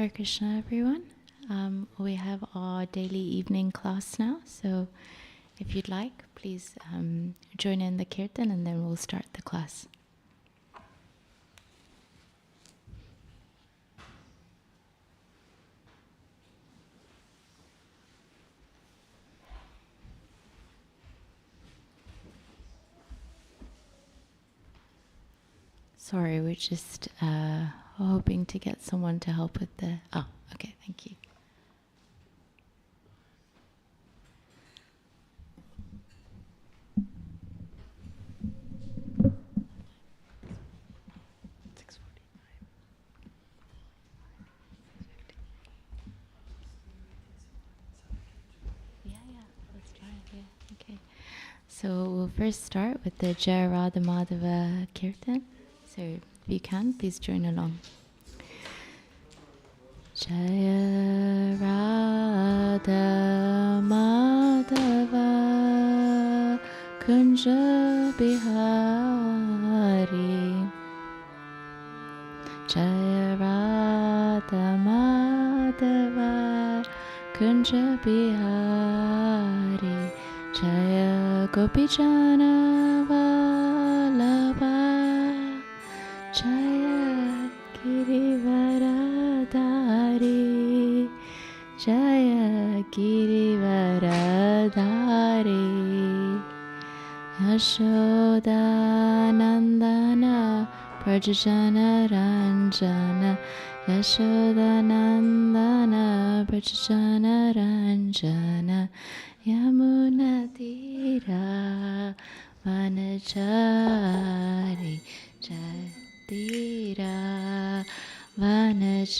Hare Krishna, everyone. We have our daily evening class now, so if you'd like, please join in the kirtan and then we'll start the class. Sorry, we're just hoping to get someone to help with the... Oh, okay, thank you. So we'll first start with the Jai Radha Madhava Kirtan. So if you can, please join along. Jai Radha Madhava Kunja Bihari. Jai Radha Madhava Kunja Bihari. Jaya Gopijana Vallabha Jaya Girivaradhari Jaya Girivaradhari Yashoda Nandana Prajajana Ranjana Yashoda Nandana Prajajana Ranjana Yamuna Tira Vanachari Jatira Vanachari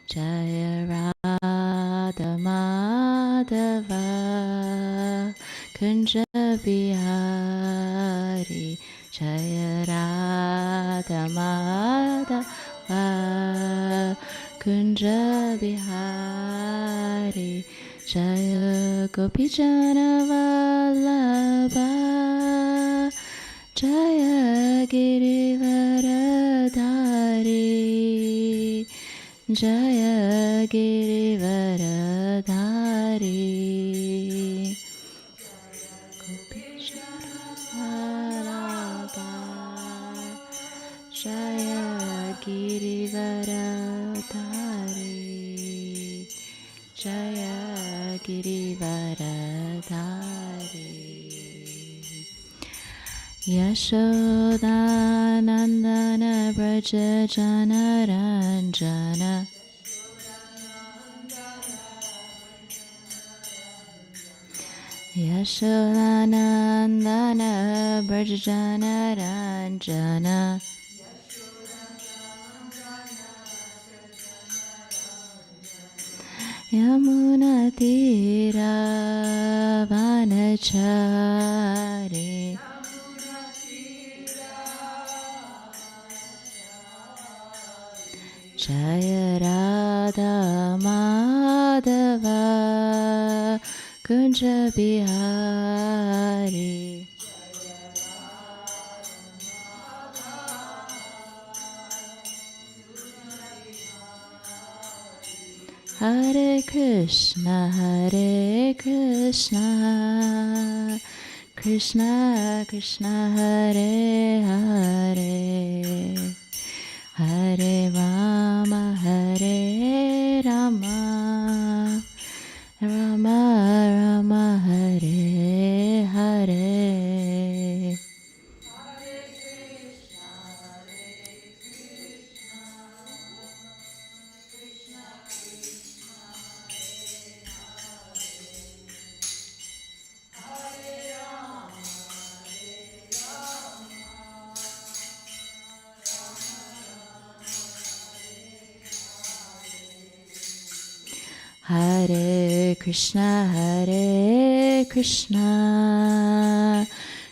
Jaya Radha Madhava Kunja Bihari Jaya Radha Madhava Kunja Bihari Jaya Gopijana Vallabha Jaya Girivaradhari Jaya Girivaradhari Gopijana Vallabha Jaya Girivaradhari Jaya Girivaradhari Yashoda Nandana Brajajana Ranjana Yashoda Nandana Brajajana Ranjana Yamuna Tira Vanachari Jaya Radha Madhava Kunja Bihari Hare Krishna, Krishna Krishna, Hare Hare, Hare Rama, Rama Rama, Hare Hare. Hare Krishna,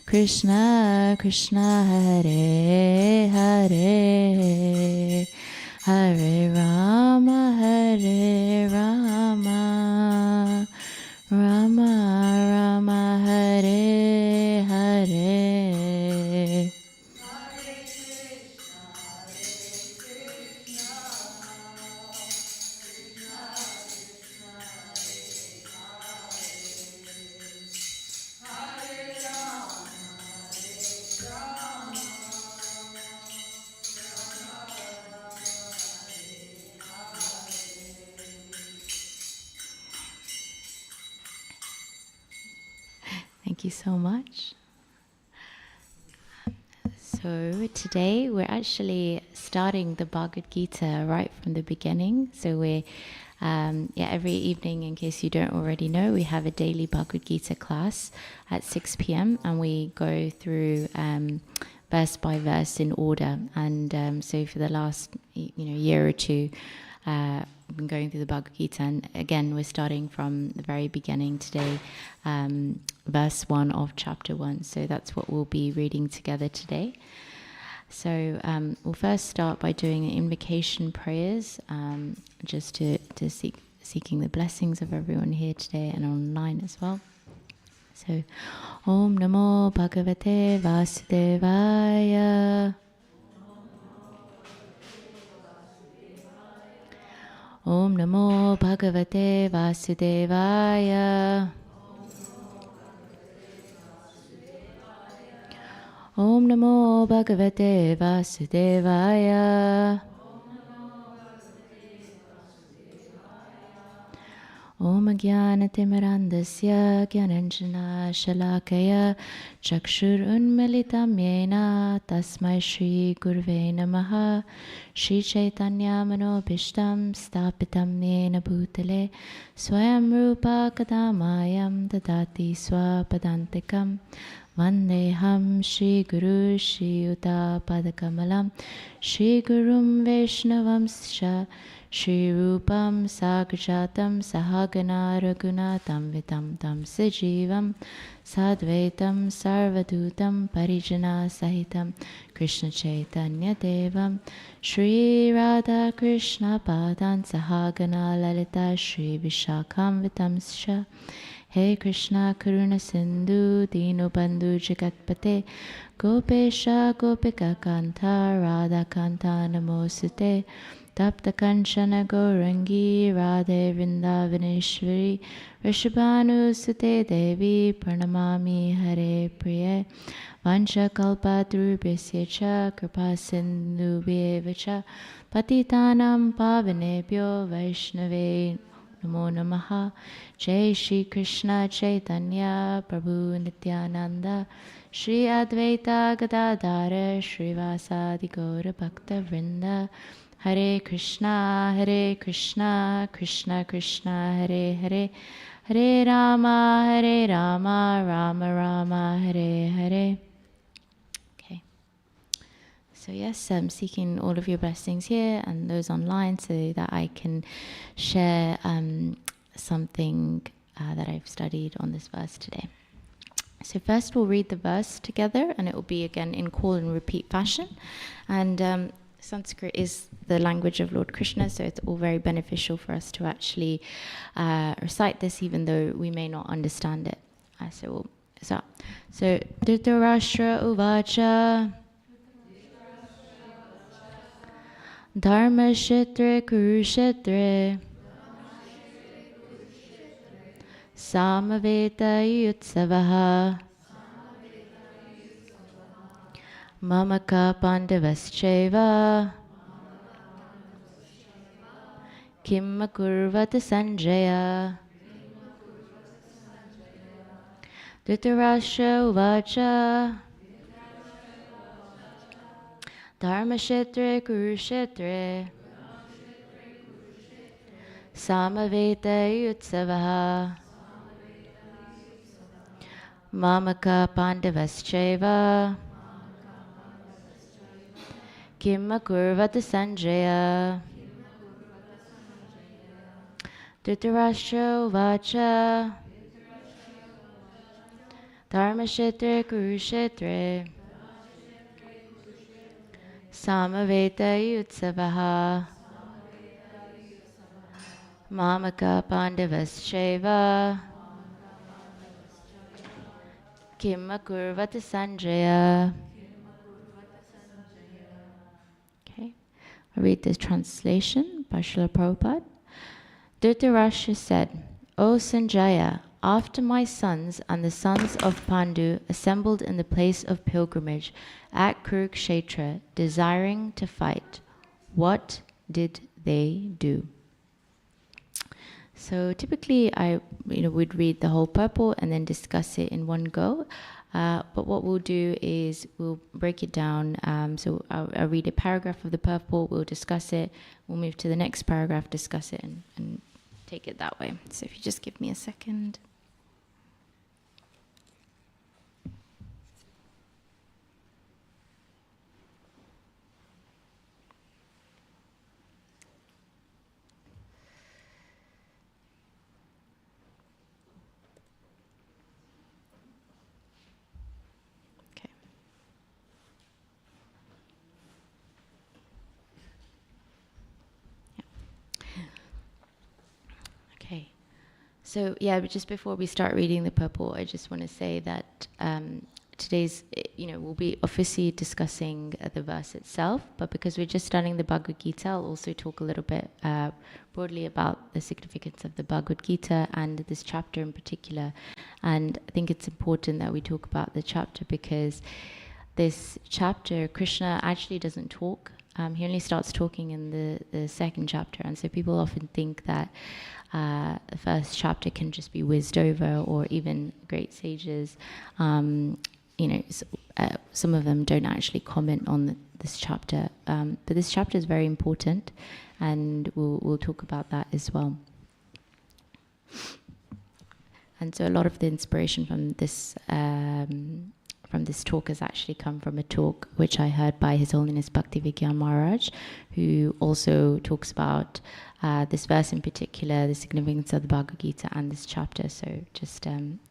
Krishna Krishna, Hare Hare, Hare Rama, Rama Rama, Hare Hare. Thank you so much. So today we're actually starting the Bhagavad Gita right from the beginning. So we're, every evening, in case you don't already know, we have a daily Bhagavad Gita class at 6 p.m. and we go through verse by verse in order. And so for the last year or two, we've been going through the Bhagavad Gita, and again we're starting from the very beginning today, verse 1 of chapter 1. So that's what we'll be reading together today. So we'll first start by doing the invocation prayers, just to seeking the blessings of everyone here today and online as well. So, Om Namo Bhagavate Vasudevaya. Om Namo Bhagavate Vasudevaya. Om Namo Bhagavate Vasudevaya. Om Jnanatimirandasya Jnananjana Shalakaya Chakshur Unmilitam Yena Tasmai Shri Gurve Namaha. Shri Chaitanya Manobhishtam Stapitam Yena Bhutale Swayam Rupa Kadamayam Dadati Swapadantikam Vandeham Shri Guru Shri Yuta Padakamalam Shri Gurum Vaishnavam Sha Shri Rupam Sagrajatam Sahagana Raghunatam Vitam Tam Sajivam Sadvaitam Sarvadutam Parijana Sahitam Krishna Chaitanya Devam Shri Radha Krishna Padan Sahagana Lalita Shri Vishakam Vitam Sha. Hey Krishna Karuna Sindhu Dino Bandhu Jagatpate Gopesha Gopika Kanta Radha Kanta Namosute Tapta Kanchana Gaurangi Radhe Vrindavaneshwari Rishabhanu Sute Devi Pranamami Hare Priye Vancha Kalpatrubhasya Cha Kripa Sindhubhyeva Cha Patitanam Pavanebhyo Vaishnave Namo Namaha. Jai Shri Krishna Chaitanya Prabhu Nityananda Shri Advaita Gadadhara Shri Vasadi Gaura Bhakta Vrinda. Hare Krishna Krishna Krishna Hare Hare Hare Rama Rama Rama Hare Hare. Okay. So yes, I'm seeking all of your blessings here and those online so that I can share something that I've studied on this verse today. So first we'll read the verse together, and it will be again in call and repeat fashion. And Sanskrit is the language of Lord Krishna, so it's all very beneficial for us to actually recite this, even though we may not understand it. So Dhritarashtra Uvacha Dharma Kshetre Kurukshetre Samaveta Yutsavaha Mamaka Pandavascheva Kim Kurvata Sanjaya. Dhritarashtra Uvacha Dharmashetre Kurukshetre Samaveta Yutsavaha Mamaka Pandavascheva Kim Kurvata Sanjaya. Dhritarashtra Uvacha Dharmashetre Kurukshetre Samaveta Yutsavaha Mamaka Pandavascheva Kim Kurvata Sanjaya. Okay, I'll read this translation by Srila Prabhupada. Dhritarashtra said, O Sanjaya, after my sons and the sons of Pandu assembled in the place of pilgrimage at Kurukshetra, desiring to fight, what did they do? So typically would read the whole purport and then discuss it in one go. But what we'll do is we'll break it down. So I'll read a paragraph of the purport, we'll discuss it, we'll move to the next paragraph, discuss it, and take it that way. So if you just give me a second. Okay. Okay. So yeah, but just before we start reading the purport, I just want to say that today's, we'll be obviously discussing the verse itself, but because we're just studying the Bhagavad Gita, I'll also talk a little bit broadly about the significance of the Bhagavad Gita and this chapter in particular. And I think it's important that we talk about the chapter because this chapter, Krishna actually doesn't talk. He only starts talking in the second chapter. And so people often think that the first chapter can just be whizzed over, or even great sages, some of them don't actually comment on this chapter. But this chapter is very important, and we'll talk about that as well. And so a lot of the inspiration from this talk has actually come from a talk which I heard by His Holiness Bhaktivedanta Maharaj, who also talks about this verse in particular, the significance of the Bhagavad Gita and this chapter. So just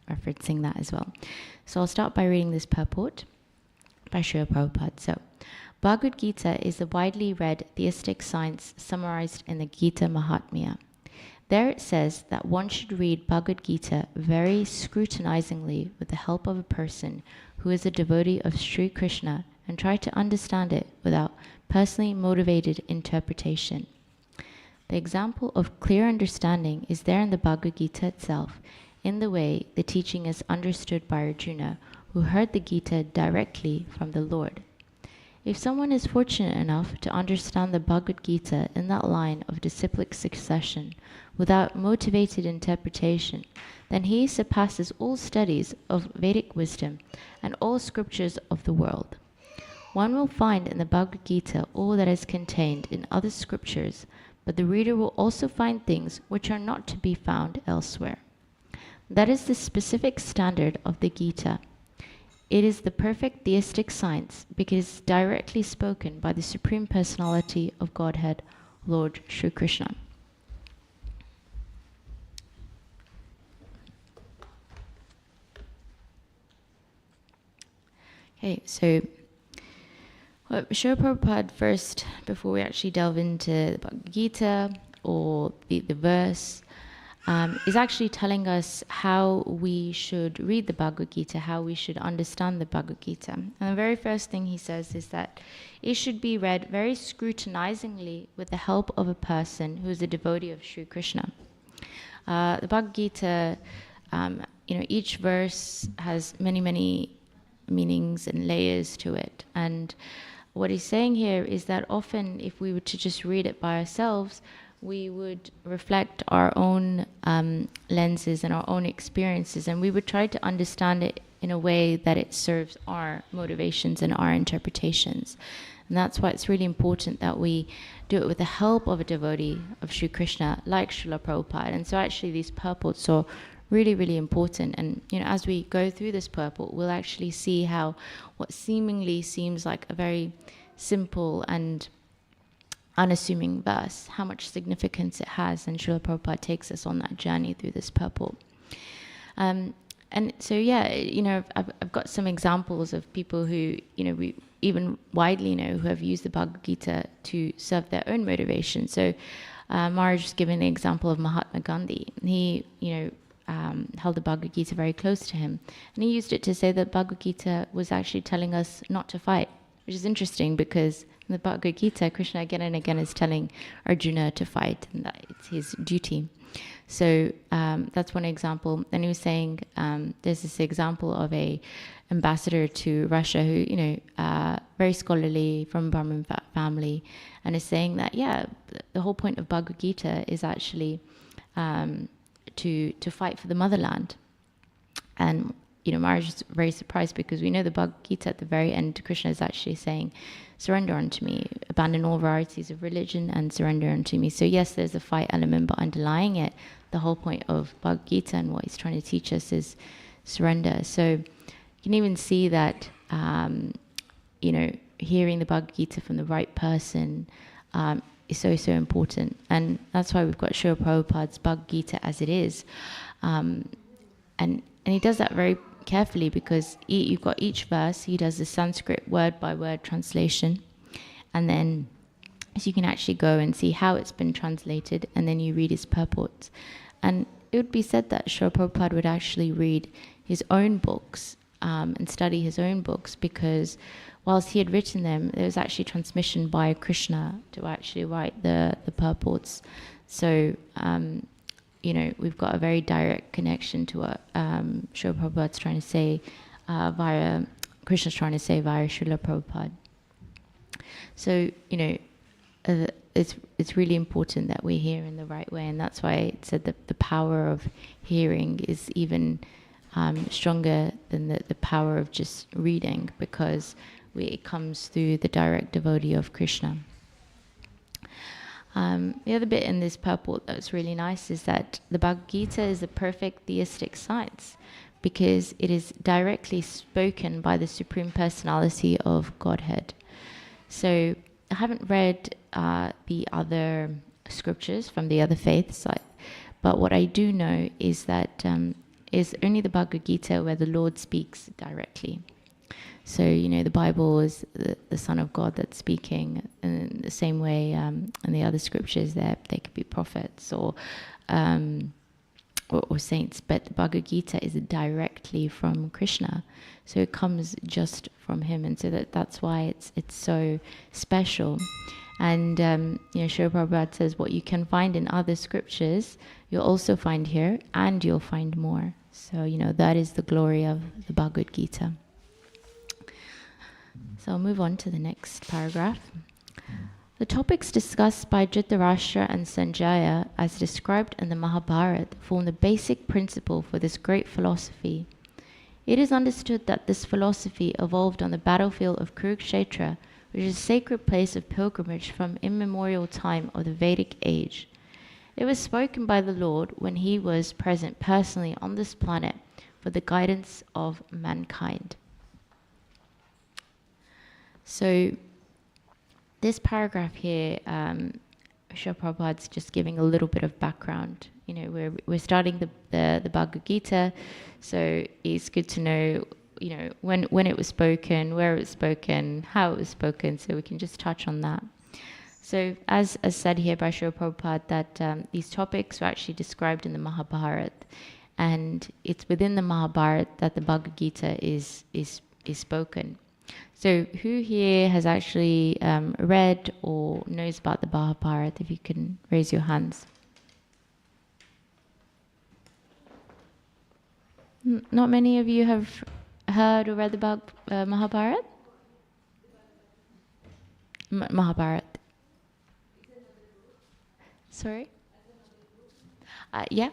referencing that as well. So I'll start by reading this purport by Srila Prabhupada. So, Bhagavad Gita is the widely read theistic science summarized in the Gita Mahatmya. There it says that one should read Bhagavad Gita very scrutinizingly with the help of a person who is a devotee of Sri Krishna and try to understand it without personally motivated interpretation. The example of clear understanding is there in the Bhagavad Gita itself, in the way the teaching is understood by Arjuna, who heard the Gita directly from the Lord. If someone is fortunate enough to understand the Bhagavad Gita in that line of disciplic succession, without motivated interpretation, then he surpasses all studies of Vedic wisdom and all scriptures of the world. One will find in the Bhagavad Gita all that is contained in other scriptures, but the reader will also find things which are not to be found elsewhere. That is the specific standard of the Gita. It is the perfect theistic science because it is directly spoken by the Supreme Personality of Godhead, Lord Sri Krishna. Okay, so Srila Prabhupada first, before we actually delve into the Bhagavad Gita or the verse, is actually telling us how we should read the Bhagavad Gita, how we should understand the Bhagavad Gita. And the very first thing he says is that it should be read very scrutinizingly with the help of a person who is a devotee of Sri Krishna. The Bhagavad Gita, each verse has many, many meanings and layers to it. And what he's saying here is that often if we were to just read it by ourselves, we would reflect our own lenses and our own experiences, and we would try to understand it in a way that it serves our motivations and our interpretations. And that's why it's really important that we do it with the help of a devotee of Sri Krishna, like Srila Prabhupada. And so actually these purports are really, really important. And as we go through this purport, we'll actually see how what seemingly seems like a very simple and unassuming verse, how much significance it has, and Srila Prabhupada takes us on that journey through this purport. And so, I've got some examples of people who, we even widely know who have used the Bhagavad Gita to serve their own motivation. So, Maharaj has given the example of Mahatma Gandhi. He, held the Bhagavad Gita very close to him, and he used it to say that Bhagavad Gita was actually telling us not to fight, which is interesting because in the Bhagavad Gita, Krishna again and again is telling Arjuna to fight, and that it's his duty. So that's one example. Then he was saying there's this example of a ambassador to Russia who, very scholarly, from a Brahmin family, and is saying that, the whole point of Bhagavad Gita is actually to fight for the motherland. And Maharaj is very surprised because we know the Bhagavad Gita at the very end, Krishna is actually saying, surrender unto me, abandon all varieties of religion and surrender unto me. So yes, there's a fight element, but underlying it, the whole point of Bhagavad Gita and what he's trying to teach us is surrender. So you can even see that, hearing the Bhagavad Gita from the right person is so, so important. And that's why we've got Srila Prabhupada's Bhagavad Gita as it is. And he does that very carefully because you've got each verse, he does the Sanskrit word by word translation. And then so you can actually go and see how it's been translated, and then you read his purports. And it would be said that Srila Prabhupada would actually read his own books and study his own books, because whilst he had written them, there was actually transmission by Krishna to actually write the purports. So, we've got a very direct connection to what Srila Prabhupada's trying to say Krishna's trying to say via Srila Prabhupada. So, it's really important that we hear in the right way, and that's why it said that the power of hearing is even stronger than the power of just reading, because it comes through the direct devotee of Krishna. The other bit in this purport that's really nice is that the Bhagavad Gita is a perfect theistic science because it is directly spoken by the Supreme Personality of Godhead. So I haven't read the other scriptures from the other faiths, but what I do know is that is only the Bhagavad Gita where the Lord speaks directly. So, the Bible is the Son of God that's speaking in the same way in the other scriptures that they could be prophets or saints, but the Bhagavad Gita is directly from Krishna. So it comes just from him, and so that's why it's so special. And Srila Prabhupada says what you can find in other scriptures, you'll also find here, and you'll find more. So, that is the glory of the Bhagavad Gita. So I'll move on to the next paragraph. The topics discussed by Dhritarashtra and Sanjaya, as described in the Mahabharata, form the basic principle for this great philosophy. It is understood that this philosophy evolved on the battlefield of Kurukshetra, which is a sacred place of pilgrimage from immemorial time of the Vedic age. It was spoken by the Lord when he was present personally on this planet for the guidance of mankind. So this paragraph here, Srila Prabhupada's just giving a little bit of background. We're starting the Bhagavad Gita, so it's good to know, when it was spoken, where it was spoken, how it was spoken, so we can just touch on that. So as said here by Srila Prabhupada, that these topics were actually described in the Mahabharata, and it's within the Mahabharata that the Bhagavad Gita is spoken. So who here has actually read or knows about the Mahabharata? If you can raise your hands. Not many of you have heard or read about Mahabharata? Mahabharata. Sorry? Yeah?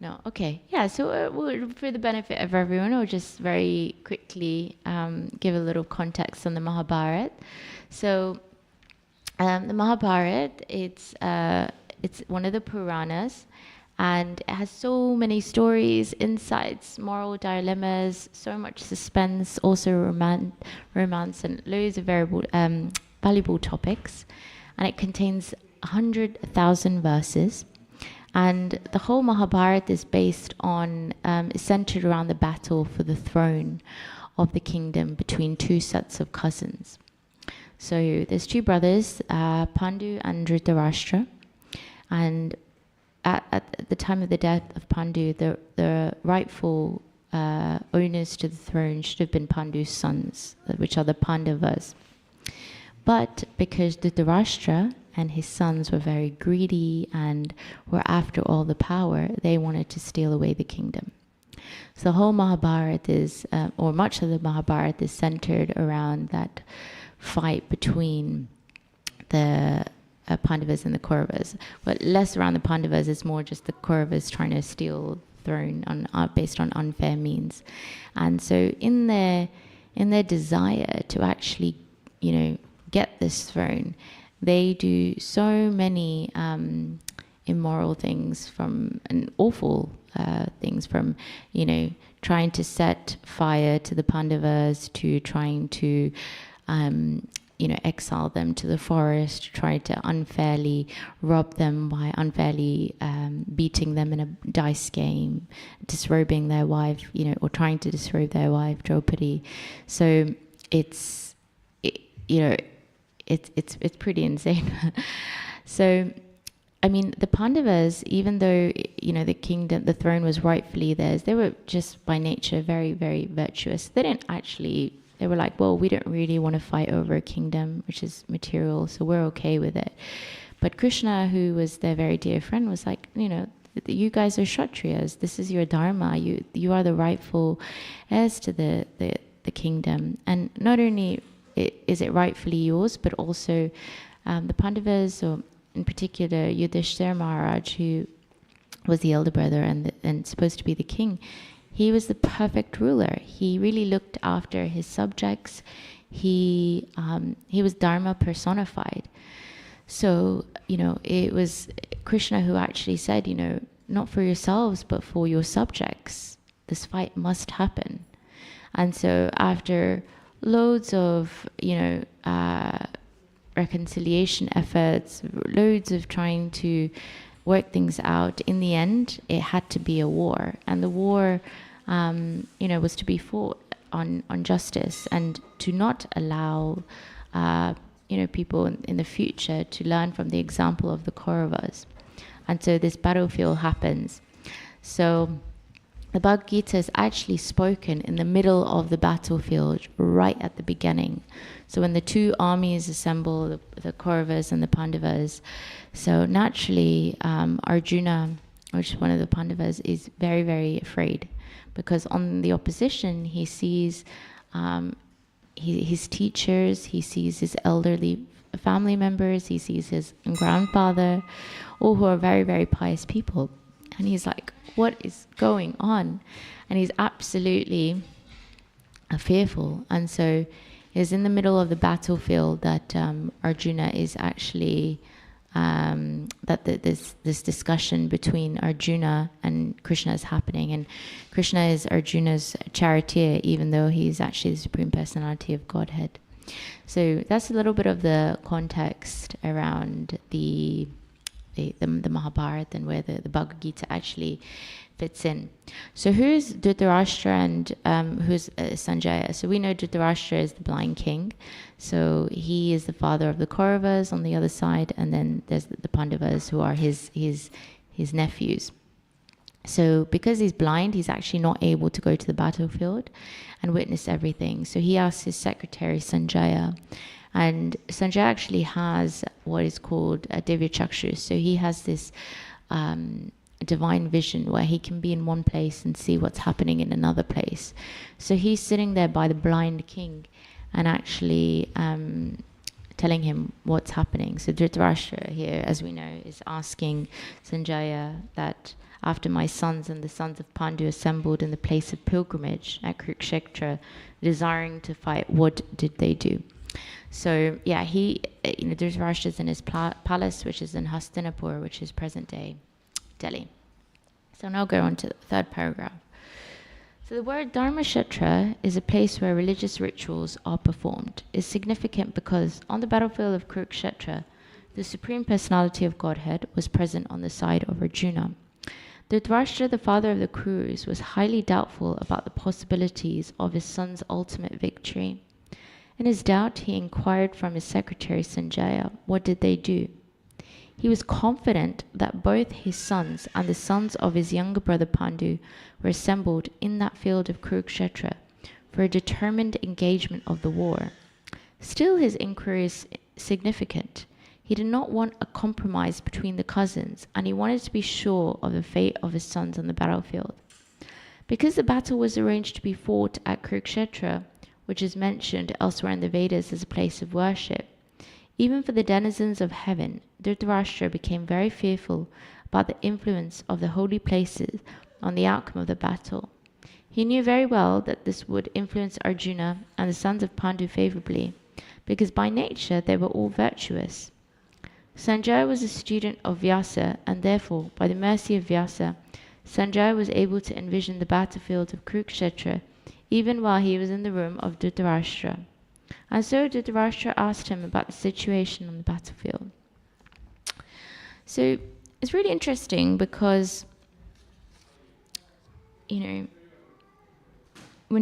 No, okay. Yeah, so for the benefit of everyone, we'll just very quickly give a little context on the Mahabharata. So the Mahabharata, it's one of the Puranas, and it has so many stories, insights, moral dilemmas, so much suspense, also romance, and loads of valuable topics. And it contains 100,000 verses. And the whole Mahabharata is based on, is centered around the battle for the throne of the kingdom between two sets of cousins. So there's two brothers, Pandu and Dhritarashtra. And at the time of the death of Pandu, the rightful owners to the throne should have been Pandu's sons, which are the Pandavas. But because Dhritarashtra and his sons were very greedy and were after all the power, they wanted to steal away the kingdom. So the whole Mahabharata is, or much of the Mahabharata is centered around that fight between the Pandavas and the Kauravas, but less around the Pandavas. It's more just the Kauravas trying to steal throne based on unfair means. And so in their desire to actually, get this throne, they do so many immoral things and awful things, from trying to set fire to the Pandavas, to trying to exile them to the forest, try to unfairly rob them by unfairly beating them in a dice game, disrobing their wife, or trying to disrobe their wife, Draupadi. So it's pretty insane. So, I mean, the Pandavas, even though, the kingdom, the throne was rightfully theirs, they were just by nature very, very virtuous. They were like, well, we don't really want to fight over a kingdom, which is material, so we're okay with it. But Krishna, who was their very dear friend, was like, you guys are Kshatriyas. This is your dharma. You are the rightful heirs to the kingdom. And not only is it rightfully yours, but also the Pandavas, or in particular Yudhishthira Maharaj, who was the elder brother and supposed to be the king, he was the perfect ruler. He really looked after his subjects. He was Dharma personified. So, it was Krishna who actually said, not for yourselves, but for your subjects, this fight must happen. And so after loads of, reconciliation efforts, loads of trying to work things out, in the end, it had to be a war. And the war, was to be fought on justice, and to not allow, people in the future to learn from the example of the Kauravas. And so this battlefield happens. So the Bhagavad Gita is actually spoken in the middle of the battlefield, right at the beginning. So when the two armies assemble, the Kauravas and the Pandavas, so naturally Arjuna, which is one of the Pandavas, is very, very afraid, because on the opposition he sees his teachers, he sees his elderly family members, he sees his grandfather, all who are very, very pious people. And he's like, what is going on? And he's absolutely fearful. And so it's in the middle of the battlefield that Arjuna is actually, this discussion between Arjuna and Krishna is happening. And Krishna is Arjuna's charioteer, even though he's actually the Supreme Personality of Godhead. So that's a little bit of the context around the Mahabharata, and where the Bhagavad Gita actually fits in. So who's Dhritarashtra and who's Sanjaya? So we know Dhritarashtra is the blind king. So he is the father of the Kauravas on the other side, and then there's the Pandavas, who are his nephews. So because he's blind, he's actually not able to go to the battlefield and witness everything. So he asks his secretary Sanjaya. And Sanjaya actually has what is called a Divya Chakshus. So he has this divine vision where he can be in one place and see what's happening in another place. So he's sitting there by the blind king and actually telling him what's happening. So Dhritarashtra here, as we know, is asking Sanjaya that after my sons and the sons of Pandu assembled in the place of pilgrimage at Kurukshetra, desiring to fight, what did they do? So yeah, Dhritarashtra is in his palace, which is in Hastinapur, which is present-day Delhi. So now go on to the third paragraph. So the word Dharmakshetra is a place where religious rituals are performed. It's significant because on the battlefield of Kurukshetra, the Supreme Personality of Godhead was present on the side of Arjuna. Dhritarashtra, the father of the Kurus, was highly doubtful about the possibilities of his son's ultimate victory. In his doubt, he inquired from his secretary Sanjaya, what did they do? He was confident that both his sons and the sons of his younger brother Pandu were assembled in that field of Kurukshetra for a determined engagement of the war. Still, his inquiry is significant. He did not want a compromise between the cousins, and he wanted to be sure of the fate of his sons on the battlefield. Because the battle was arranged to be fought at Kurukshetra, which is mentioned elsewhere in the Vedas as a place of worship, Even for the denizens of heaven, Dhritarashtra became very fearful about the influence of the holy places on the outcome of the battle. He knew very well that this would influence Arjuna and the sons of Pandu favorably, because by nature they were all virtuous. Sanjaya was a student of Vyasa, and therefore, by the mercy of Vyasa, Sanjaya was able to envision the battlefield of Kurukshetra even while he was in the room of Dhritarashtra. And so Dhritarashtra asked him about the situation on the battlefield. So it's really interesting because, when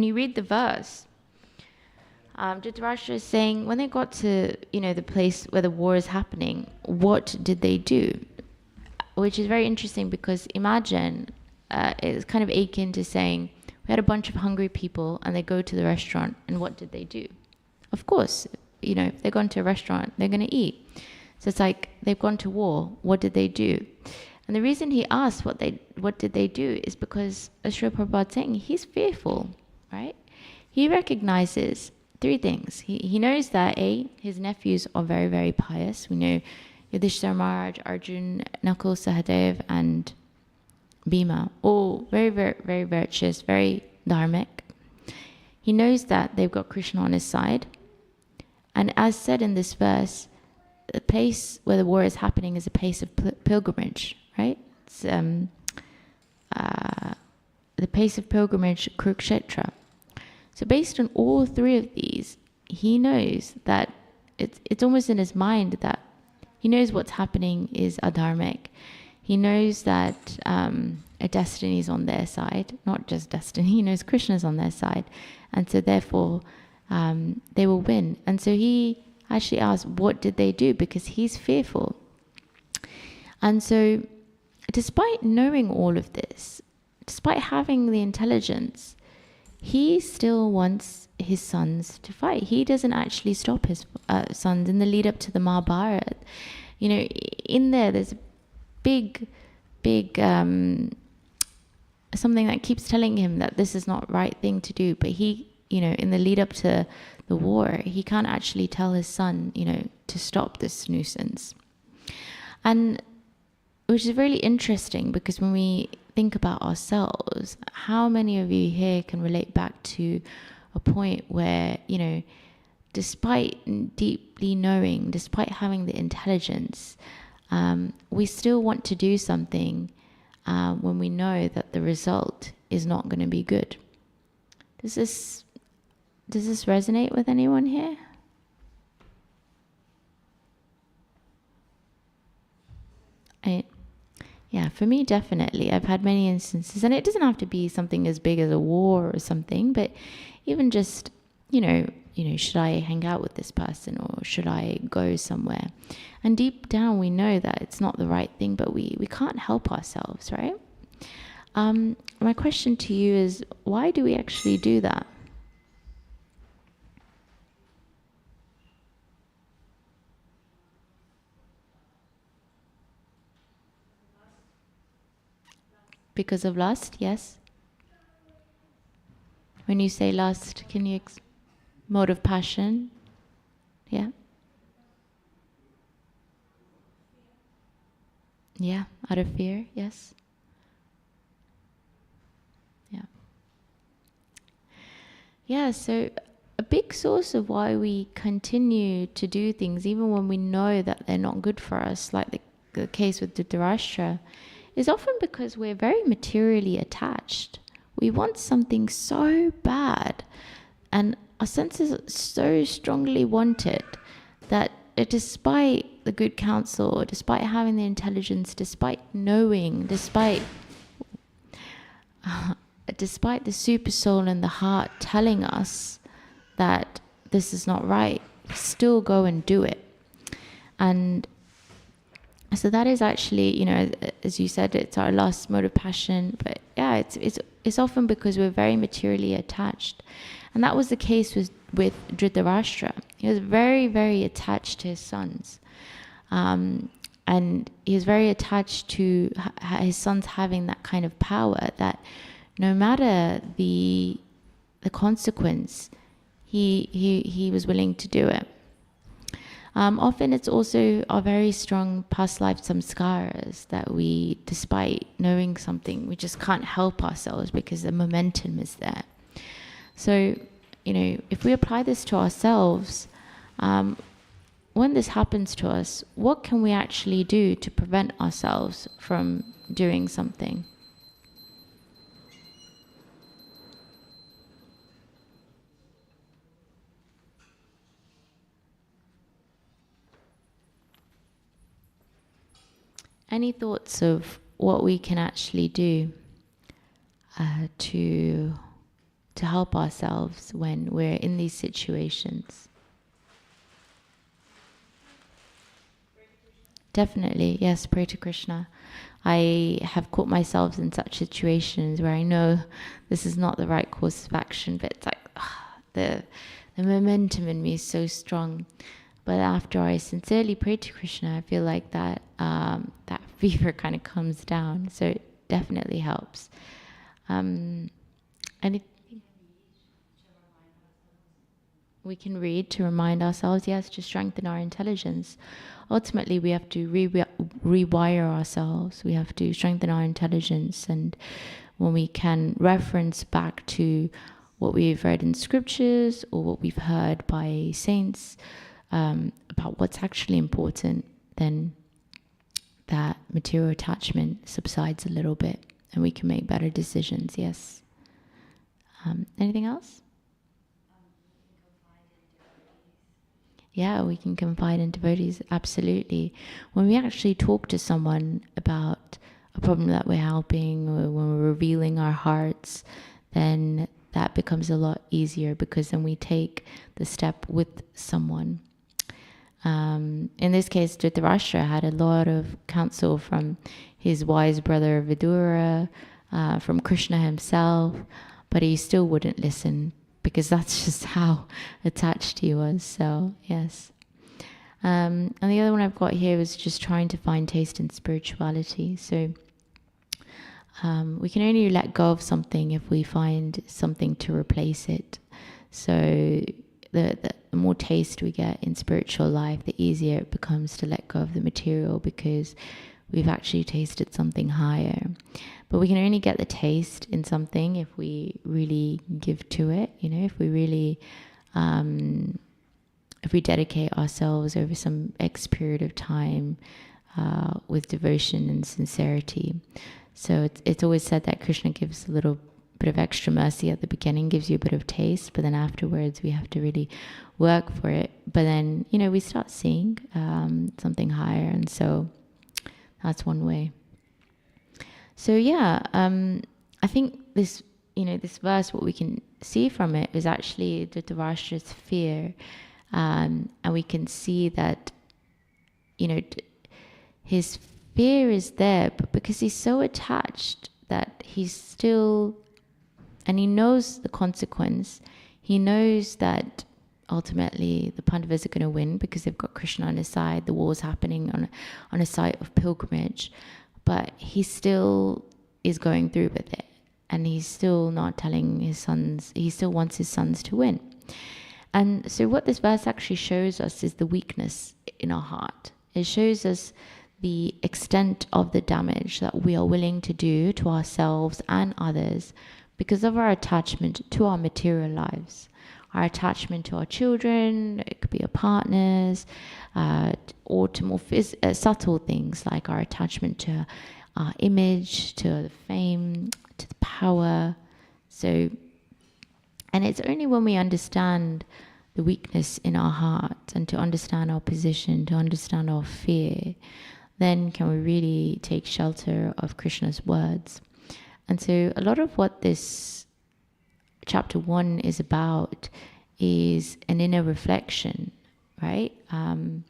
you read the verse, Dhritarashtra is saying when they got to, the place where the war is happening, what did they do? Which is very interesting because imagine, it's kind of akin to saying, we had a bunch of hungry people and they go to the restaurant, and what did they do? Of course, if they've gone to a restaurant, they're going to eat. So it's like they've gone to war. What did they do? And the reason he asked what did they do is because, as Srila Prabhupada is saying, he's fearful, right? He recognizes three things. He knows that his nephews are very, very pious. We know Yudhishthira Maharaj, Arjun, Nakul, Sahadev, and Bhima, all very, very, very virtuous, very dharmic. He knows that they've got Krishna on his side. And as said in this verse, the place where the war is happening is a place of pilgrimage, right? It's the place of pilgrimage, Kurukshetra. So based on all three of these, he knows that it's almost in his mind that he knows what's happening is adharmic. He knows that a destiny is on their side, not just destiny. He knows Krishna is on their side, and so therefore they will win. And so he actually asked, what did they do? Because he's fearful. And so despite knowing all of this, despite having the intelligence, he still wants his sons to fight. He doesn't actually stop his sons in the lead up to the Mahabharata. In there's a big something that keeps telling him that this is not the right thing to do. But he, in the lead up to the war, he can't actually tell his son, to stop this nuisance. And which is really interesting because when we think about ourselves, how many of you here can relate back to a point where, despite deeply knowing, despite having the intelligence, we still want to do something when we know that the result is not going to be good. Does this resonate with anyone here? Yeah, for me, definitely. I've had many instances, and it doesn't have to be something as big as a war or something, but even just, should I hang out with this person or should I go somewhere? And deep down, we know that it's not the right thing, but we can't help ourselves, right? My question to you is, why do we actually do that? Because of lust, yes? When you say lust, can you mode of passion? Yeah? Yeah, out of fear, yes? Yeah. Yeah, so a big source of why we continue to do things, even when we know that they're not good for us, like the case with Dhritarashtra, is often because we're very materially attached. We want something so bad, and our senses so strongly want it, that despite the good counsel, despite having the intelligence, despite knowing, despite the super soul and the heart telling us that this is not right, still go and do it. And so that is actually, as you said, it's our last mode of passion. But yeah, it's often because we're very materially attached. And that was the case with Dhritarashtra. He was very, very attached to his sons. And he was very attached to his sons having that kind of power that no matter the consequence, he was willing to do it. Often it's also our very strong past life samskaras that we, despite knowing something, we just can't help ourselves because the momentum is there. So, if we apply this to ourselves, when this happens to us, what can we actually do to prevent ourselves from doing something? Any thoughts of what we can actually do to help ourselves when we're in these situations? Definitely, yes, pray to Krishna. I have caught myself in such situations where I know this is not the right course of action, but it's like the momentum in me is so strong. But after I sincerely pray to Krishna, I feel like that that fever kind of comes down. So it definitely helps. And we can read to remind ourselves, yes, to strengthen our intelligence. Ultimately, we have to rewire ourselves. We have to strengthen our intelligence. And when we can reference back to what we've read in scriptures or what we've heard by saints about what's actually important, then that material attachment subsides a little bit and we can make better decisions, yes. Anything else? Yeah, we can confide in devotees, absolutely. When we actually talk to someone about a problem that we're helping, or when we're revealing our hearts, then that becomes a lot easier because then we take the step with someone. In this case, Dhritarashtra had a lot of counsel from his wise brother Vidura, from Krishna himself, but he still wouldn't listen because that's just how attached he was. So, yes. And the other one I've got here was just trying to find taste in spirituality. So, we can only let go of something if we find something to replace it. So, the more taste we get in spiritual life, the easier it becomes to let go of the material because we've actually tasted something higher. But we can only get the taste in something if we really give to it, if we really, if we dedicate ourselves over some X period of time with devotion and sincerity. So it's always said that Krishna gives a little bit of extra mercy at the beginning, gives you a bit of taste, but then afterwards we have to really work for it. But then, we start seeing something higher, and so that's one way. So yeah, I think this, this verse, what we can see from it is actually Dhritarashtra's fear, and we can see that, his fear is there, but because he's so attached that he's still, and he knows the consequence. He knows that ultimately the Pandavas are going to win because they've got Krishna on his side. The war's happening on a site of pilgrimage. But he still is going through with it. And he's still not telling his sons, he still wants his sons to win. And so what this verse actually shows us is the weakness in our heart. It shows us the extent of the damage that we are willing to do to ourselves and others because of our attachment to our material lives. Our attachment to our children, it could be our partners, or to more subtle things like our attachment to our image, to the fame, to the power. So, and it's only when we understand the weakness in our heart and to understand our position, to understand our fear, then can we really take shelter of Krishna's words. And so a lot of what this chapter 1 is about is an inner reflection, right? And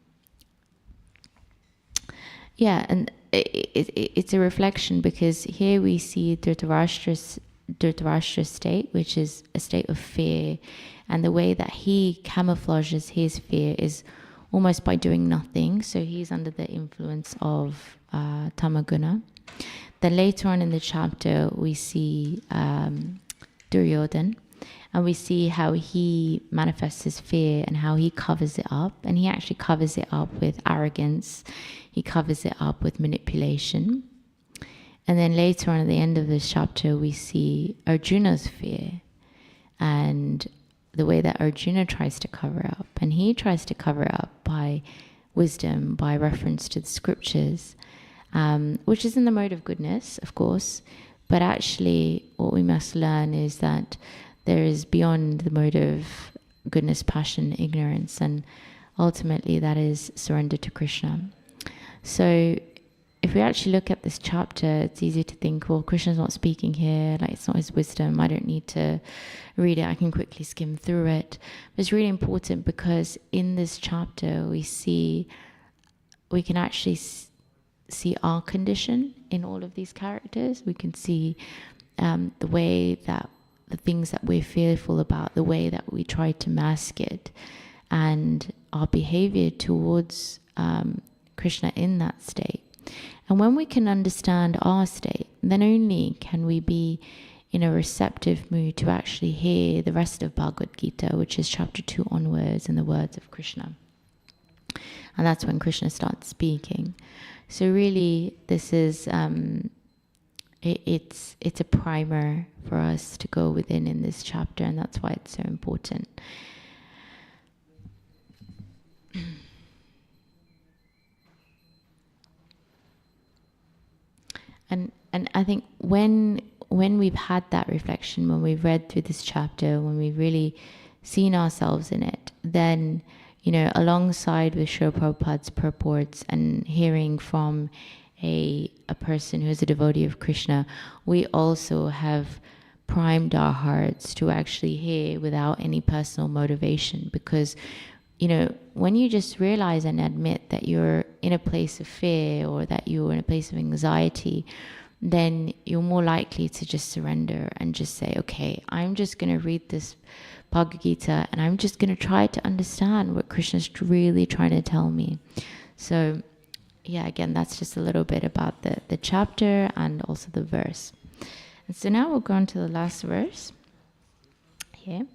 it's a reflection because here we see Dhritarashtra's state, which is a state of fear, and the way that he camouflages his fear is almost by doing nothing. So he's under the influence of tamaguna. Then later on in the chapter, we see Duryodhan, And we see how he manifests his fear and how he covers it up. And he actually covers it up with arrogance. He covers it up with manipulation. And then later on at the end of this chapter, we see Arjuna's fear and the way that Arjuna tries to cover up. And he tries to cover up by wisdom, by reference to the scriptures, which is in the mode of goodness, of course. But actually, what we must learn is that there is beyond the mode of goodness, passion, ignorance, and ultimately that is surrender to Krishna. So if we actually look at this chapter, it's easy to think, well, Krishna's not speaking here, like it's not his wisdom, I don't need to read it, I can quickly skim through it. But it's really important because in this chapter we can actually see our condition in all of these characters. We can see the way that the things that we're fearful about, the way that we try to mask it, and our behavior towards Krishna in that state. And when we can understand our state, then only can we be in a receptive mood to actually hear the rest of Bhagavad Gita, which is chapter 2 onwards, in the words of Krishna. And that's when Krishna starts speaking. So really, this is it's a primer for us to go within in this chapter, and that's why it's so important. And I think when we've had that reflection, when we've read through this chapter, when we've really seen ourselves in it, then, you know, alongside with Srila Prabhupada's purports and hearing from a person who is a devotee of Krishna, we also have primed our hearts to actually hear without any personal motivation. Because, you know, when you just realize and admit that you're in a place of fear or that you're in a place of anxiety, then you're more likely to just surrender and just say, okay, I'm just going to read this Bhagavad Gita and I'm just going to try to understand what Krishna's really trying to tell me. So yeah, again, that's just a little bit about the chapter and also the verse. And so now we'll go on to the last verse here.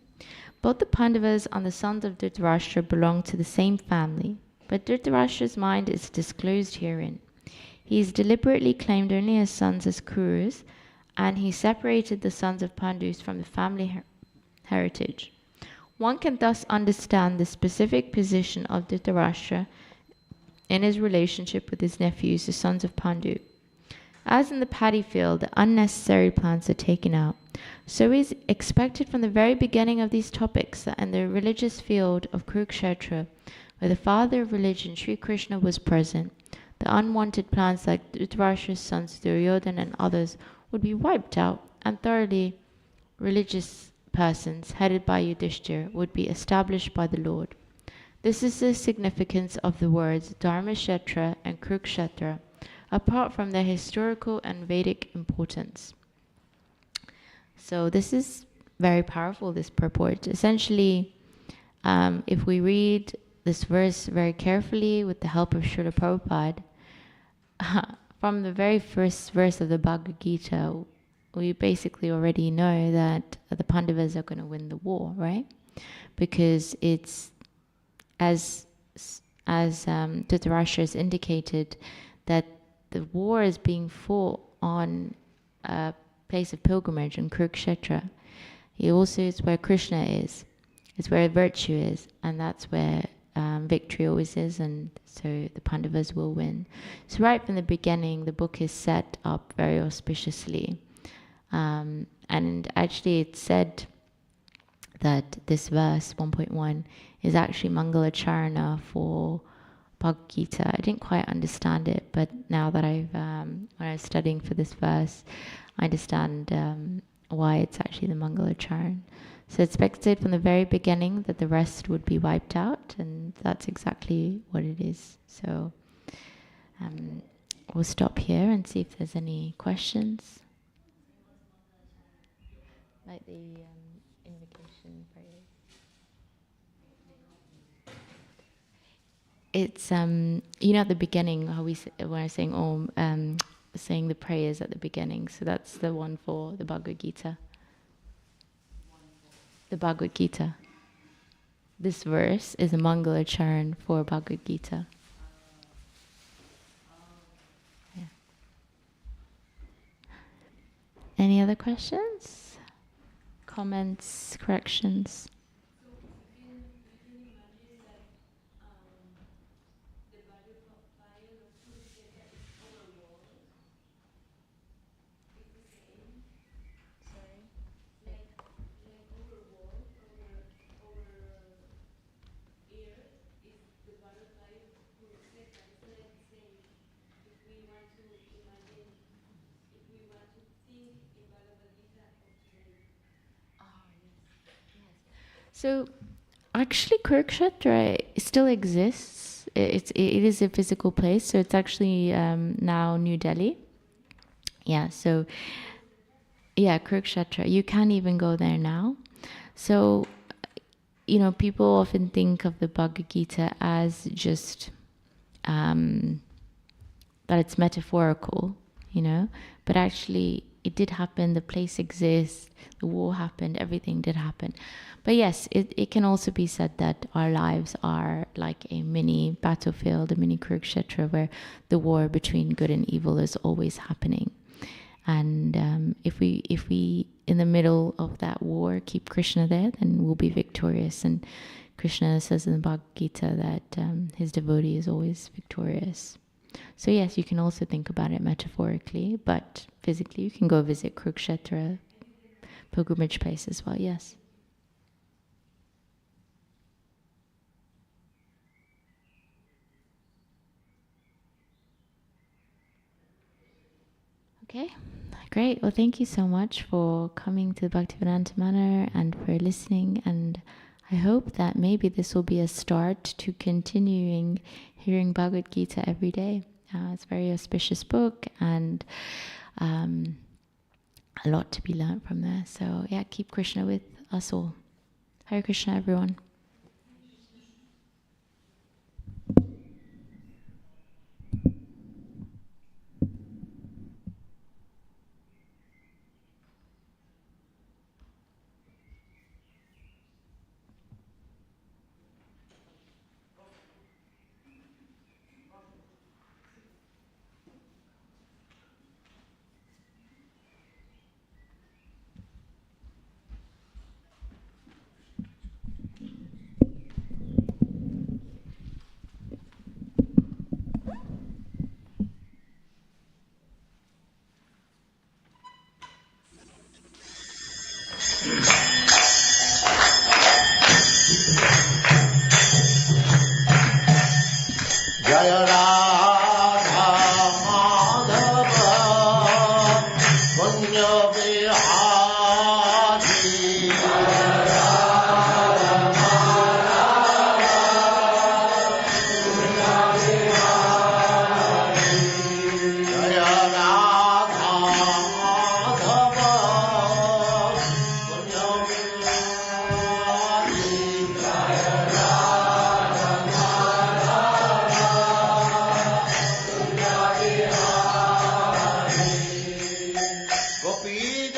Both the Pandavas and the sons of Dhritarashtra belong to the same family, but Dhritarashtra's mind is disclosed herein. He is deliberately claimed only as sons as Kurus, and he separated the sons of Pandus from the family heritage. One can thus understand the specific position of Dhritarashtra in his relationship with his nephews, the sons of Pandu. As in the paddy field, the unnecessary plants are taken out, so it is expected from the very beginning of these topics that in the religious field of Kurukshetra, where the father of religion, Sri Krishna, was present, the unwanted plants like Dhritarashtra's sons, Duryodhana and others, would be wiped out, and thoroughly religious persons, headed by Yudhishthira, would be established by the Lord. This is the significance of the words Dharmashetra and Kurukshetra, apart from their historical and Vedic importance. So this is very powerful, this purport. Essentially, if we read this verse very carefully with the help of Srila Prabhupada, from the very first verse of the Bhagavad Gita, we basically already know that the Pandavas are going to win the war, right? Because it's, as Dhritarashtra has indicated, that the war is being fought on a place of pilgrimage in Kurukshetra. It also is where Krishna is. It's where virtue is, and that's where victory always is, and so the Pandavas will win. So right from the beginning, the book is set up very auspiciously. And actually it's said that this verse, 1.1, is actually Mangalacharana for Bhagavad Gita. I didn't quite understand it, but now that when I was studying for this verse, I understand why it's actually the Mangalacharana. So it's expected from the very beginning that the rest would be wiped out, and that's exactly what it is. So we'll stop here and see if there's any questions. Like the invocation prayer. It's at the beginning how when I saying Om, saying the prayers at the beginning. So that's the one for the Bhagavad Gita. the Bhagavad Gita. This verse is a Mangalacharan for Bhagavad Gita. Yeah. Any other questions? Comments, corrections? So, actually, Kurukshetra still exists. It is a physical place. So it's actually now New Delhi. Yeah. So, yeah, Kurukshetra. You can even go there now. So, people often think of the Bhagavad Gita as just that it's metaphorical, but actually it did happen. The place exists. The war happened. Everything did happen. But yes, it can also be said that our lives are like a mini battlefield, a mini Kurukshetra, where the war between good and evil is always happening. And if we in the middle of that war keep Krishna there, then we'll be victorious. And Krishna says in the Bhagavad Gita that his devotee is always victorious. So yes, you can also think about it metaphorically, but physically you can go visit Kurukshetra pilgrimage place as well. Yes. Okay, great. Well, thank you so much for coming to the Bhaktivedanta Manor and for listening. And I hope that maybe this will be a start to continuing hearing Bhagavad Gita every day. It's a very auspicious book and a lot to be learned from there. So yeah, keep Krishna with us all. Hare Krishna, everyone. Jaya Radha Madhava Punya Vihari Jaya Radha Madhava Punya Vihari Jaya Radha Madhava Punya Vihari Jaya Gopi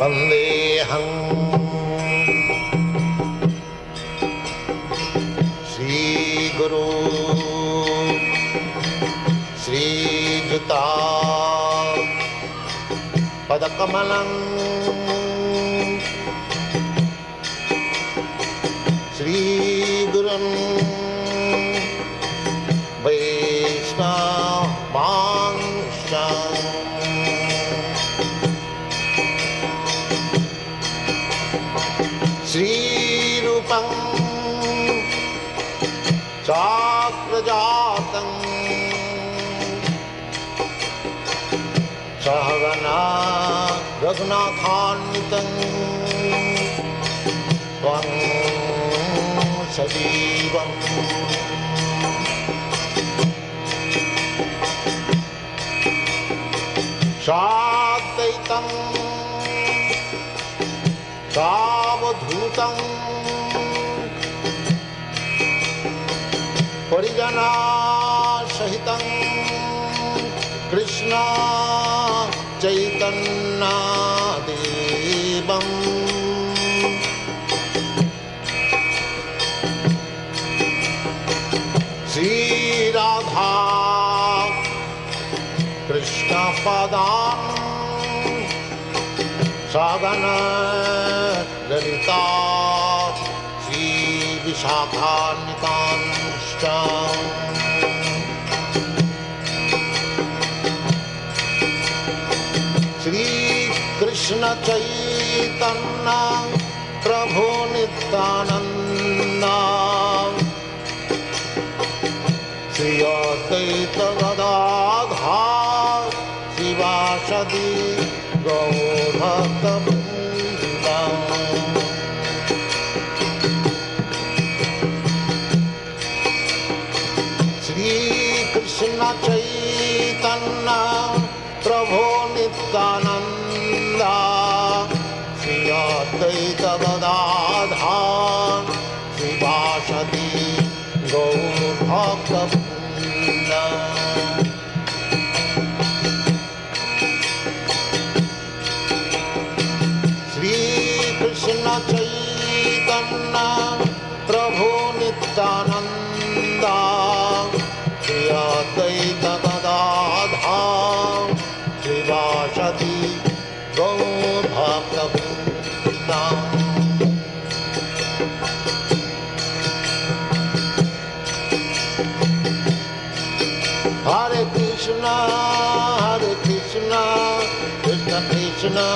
Vandeham Shri Guru Shri Juta Padakamalam Shri Gurun Vaishnavanshan Shri Rupam Chakrajatam Sahagana Raghunathanvitam Tvam Sajivam Sadvaitam Savadhutam Parijana Sahitam Krishna Chaitanya Devam Sri Radha Krishna Padam Sagana Lalita Sri Vishakhanitanstam Sri Krishna Chaitanya Prabhu Nityananda Sri Advaita Gadadhar Sivasadi Gaur Bhakta Vrinda Sri Krishna Chaitanya Prabhu Nityananda Sri Advaita Gadadhar Sivasadi Gaur Bhakta Vrinda Krishna Chaitanya Prabhu Nityananda Sri Advaita Gadadhar Srivasadi Gaur Bhakta Vrinda Hare Krishna Krishna Krishna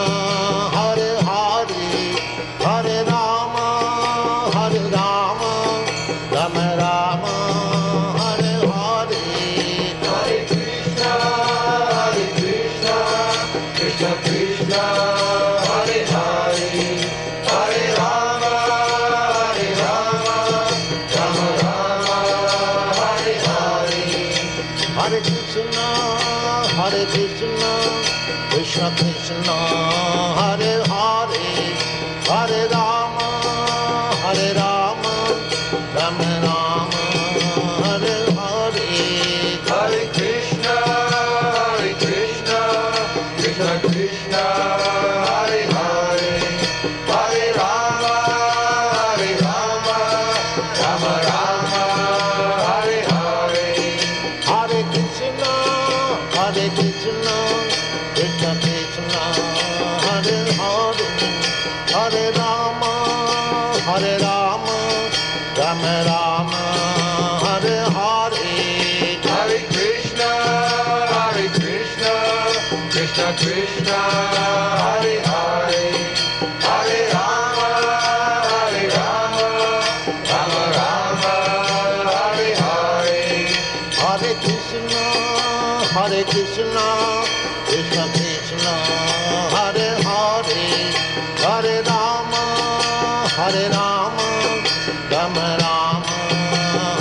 Hare Hare Hare Rama Rama Rama Hare Hare Hare Krishna Krishna Krishna Hare Hare Hare Rama Rama Rama Hare Hare Hare Krishna Krishna Krishna Hare Hare Hare Rama Rama Rama Hare Hare Hare Krishna Krishna Krishna Hare Hare Hare Rama Rama Rama Rama, Hare Hare, Hare Krishna, Krishna Krishna, Hare Hare, Hare Rama, Rama Rama, Hare Hare. Hare Krishna, Krishna Krishna, Hare Hare, Hare Rama, Rama Rama,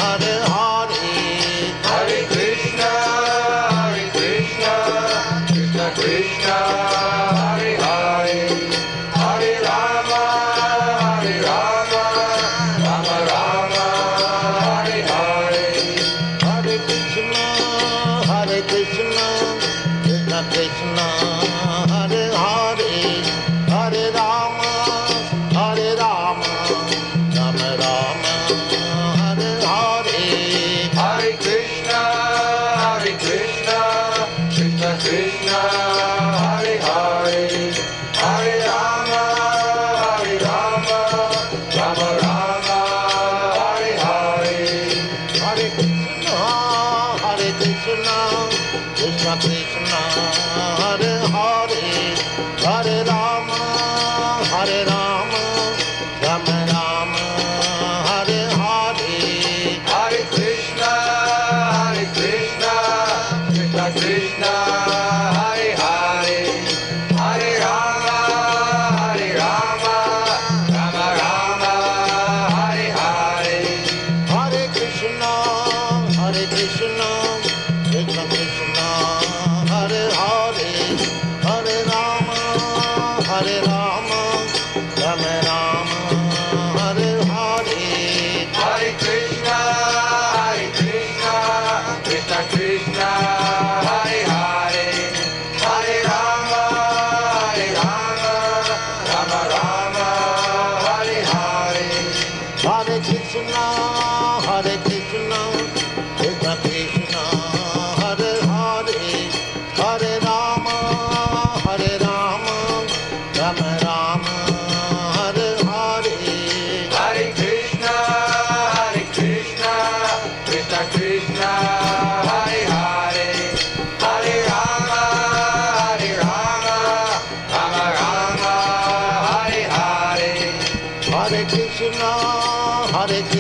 Hare Hare. Hare Krishna, Krishna Krishna, Hare Hare, Hare Rama, Rama Rama, Hare Hare. Hare Krishna, Krishna Krishna, Hare Hare, Hare Rama, Rama Rama, Hare Hare. Hare Krishna, Krishna Krishna, Hare Hare, Hare Rama, Rama Rama, Hare Hare. Hare Krishna, Krishna Krishna, Hare Hare, Hare Rama, Rama Rama, Hare Hare. Hare Krishna, Krishna Krishna, Hare Hare, Hare Rama, Rama Rama, Hare Hare. Hare Krishna, Krishna Krishna, Hare Hare, Hare Rama, Rama Rama, Hare Hare. Hare Krishna, Krishna Krishna, Hare Hare, Hare Rama, Rama Rama, Hare Hare. Hare Krishna, Krishna Krishna, Hare Hare, Hare Rama, Rama Rama, Hare Hare. Hare Krishna, Krishna Krishna, Hare Hare, Hare Rama, Rama Rama, Hare Hare. Hare Krishna, Krishna